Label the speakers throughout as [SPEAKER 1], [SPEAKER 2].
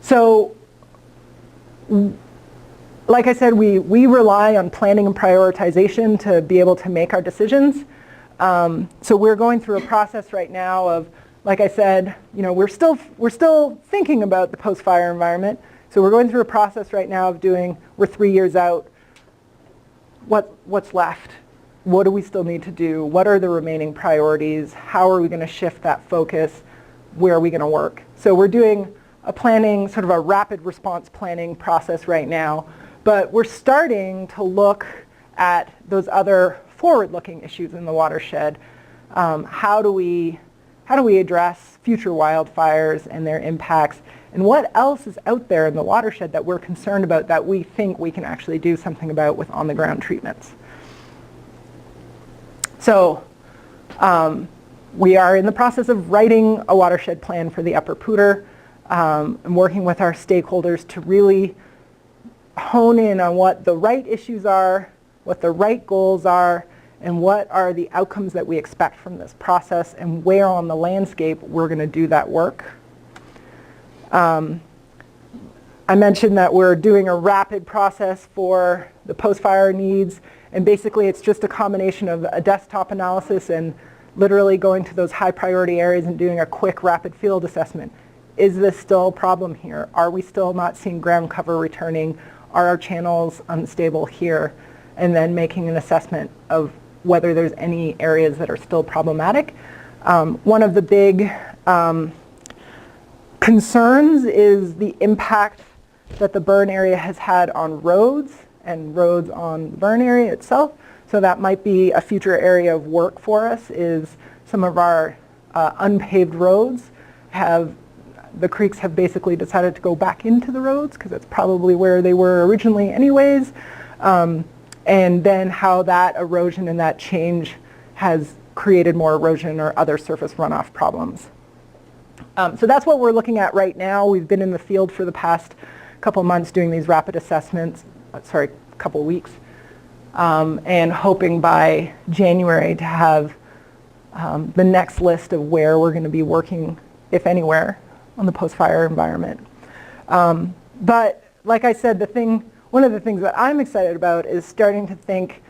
[SPEAKER 1] So, like I said, we rely on planning and prioritization to be able to make our decisions. So we're going through a process right now of, like I said, we're still thinking about the post-fire environment. So we're going through a process right now of we're 3 years out. What's left? What do we still need to do? What are the remaining priorities? How are we going to shift that focus? Where are we going to work? So we're doing a planning, sort of a rapid response planning process right now. But we're starting to look at those other forward-looking issues in the watershed. How do we address future wildfires and their impacts? And what else is out there in the watershed that we're concerned about that we think we can actually do something about with on-the-ground treatments? So we are in the process of writing a watershed plan for the Upper Poudre and working with our stakeholders to really hone in on what the right issues are, what the right goals are, and what are the outcomes that we expect from this process, and where on the landscape we're going to do that work. I mentioned that we're doing a rapid process for the post-fire needs, and basically it's just a combination of a desktop analysis and literally going to those high priority areas and doing a quick rapid field assessment. Is this still a problem here? Are we still not seeing ground cover returning? Are our channels unstable here? And then making an assessment of whether there's any areas that are still problematic. One of the big concerns is the impact that the burn area has had on roads and roads on the burn area itself. So that might be a future area of work for us, is some of our unpaved roads the creeks have basically decided to go back into the roads because it's probably where they were originally anyways. And then how that erosion and that change has created more erosion or other surface runoff problems. So that's what we're looking at right now. We've been in the field for the past couple months doing these rapid assessments, couple weeks, and hoping by January to have the next list of where we're going to be working, if anywhere, on the post-fire environment. But like I said, one of the things that I'm excited about is starting to think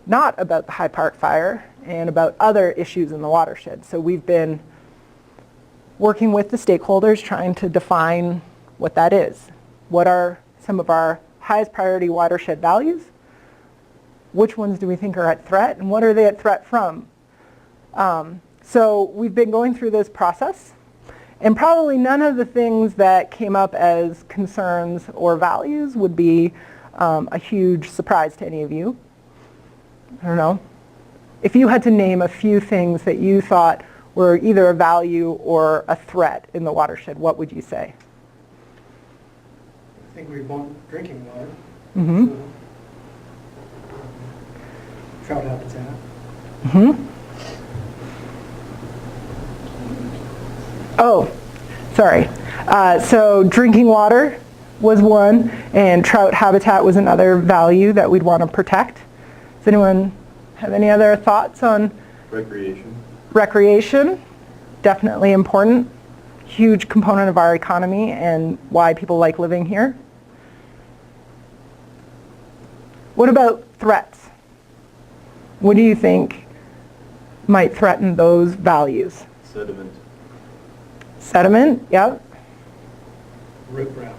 [SPEAKER 1] not about the High Park fire and about other issues in the watershed. So we've been working with the stakeholders trying to define what that is. What are some of our highest priority watershed values? Which ones do we think are at threat, and what are they at threat from? So we've been going through this process, and probably none of the things that came up as concerns or values would be a huge surprise to any of you. I don't know. If you had to name a few things that you thought were either a value or a threat in the watershed, what would you say?
[SPEAKER 2] I think we want drinking water.
[SPEAKER 1] Mm-hmm.
[SPEAKER 2] So, trout habitat.
[SPEAKER 1] Mm-hmm. Oh, sorry. So drinking water was one, and trout habitat was another value that we'd want to protect. Does anyone have any other thoughts on?
[SPEAKER 3] Recreation.
[SPEAKER 1] Recreation, definitely important. Huge component of our economy and why people like living here. What about threats? What do you think might threaten those values?
[SPEAKER 3] Sediment.
[SPEAKER 1] Sediment, yep.
[SPEAKER 2] Riprap.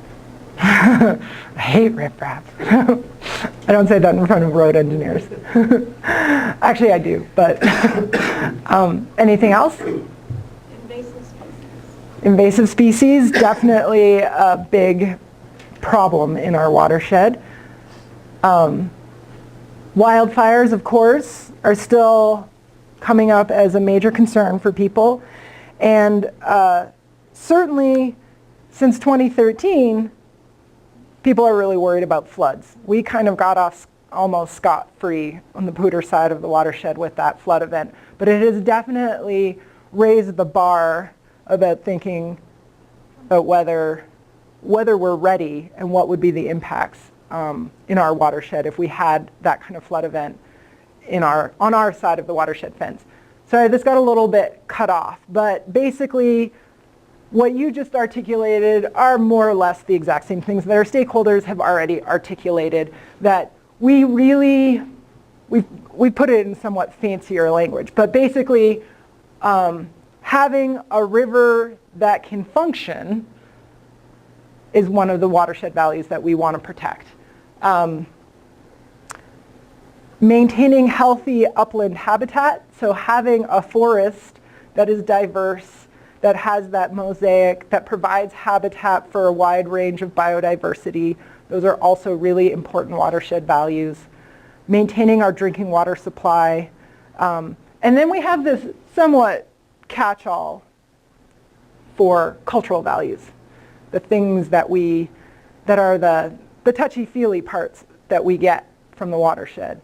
[SPEAKER 1] I hate riprap. I don't say that in front of road engineers. Actually, I do, but anything else?
[SPEAKER 4] Invasive species.
[SPEAKER 1] Invasive species, definitely a big problem in our watershed. Wildfires, of course, are still coming up as a major concern for people. And certainly since 2013, people are really worried about floods. We kind of got off almost scot-free on the Poudre side of the watershed with that flood event. But it has definitely raised the bar about thinking about whether we're ready and what would be the impacts in our watershed if we had that kind of flood event on our side of the watershed fence. Sorry, this got a little bit cut off, but basically what you just articulated are more or less the exact same things that our stakeholders have already articulated, that we put it in somewhat fancier language, but basically having a river that can function is one of the watershed values that we want to protect. Maintaining healthy upland habitat, so having a forest that is diverse, that has that mosaic, that provides habitat for a wide range of biodiversity. Those are also really important watershed values. Maintaining our drinking water supply. And then we have this somewhat catch-all for cultural values. The things that are the touchy-feely parts that we get from the watershed.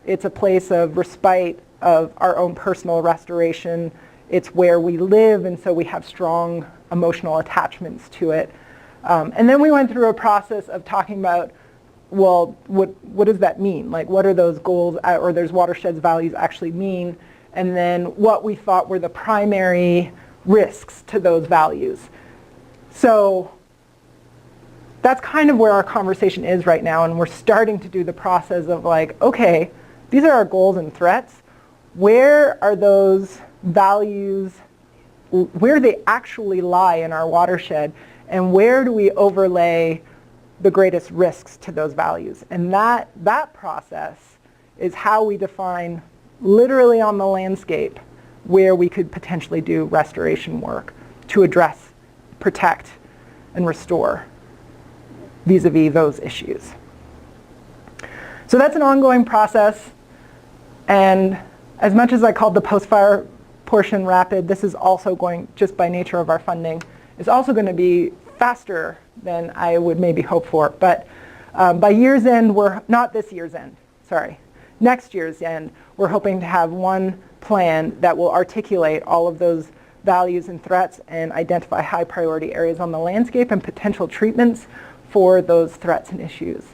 [SPEAKER 1] It's a place of respite, of our own personal restoration. It's where we live, and so we have strong emotional attachments to it. And then we went through a process of talking about, well, what does that mean? Like, what are those goals or those watersheds values actually mean? And then what we thought were the primary risks to those values. So that's kind of where our conversation is right now, and we're starting to do the process of like, okay, these are our goals and threats. Where are those values, where do they actually lie in our watershed, and where do we overlay the greatest risks to those values? And that process is how we define literally on the landscape where we could potentially do restoration work to address, protect, and restore vis-a-vis those issues. So that's an ongoing process, and as much as I called the post-fire portion rapid, this is also going, just by nature of our funding, is also going to be faster than I would maybe hope for. But by year's end, not this year's end, sorry, next year's end, we're hoping to have one plan that will articulate all of those values and threats and identify high priority areas on the landscape and potential treatments for those threats and issues.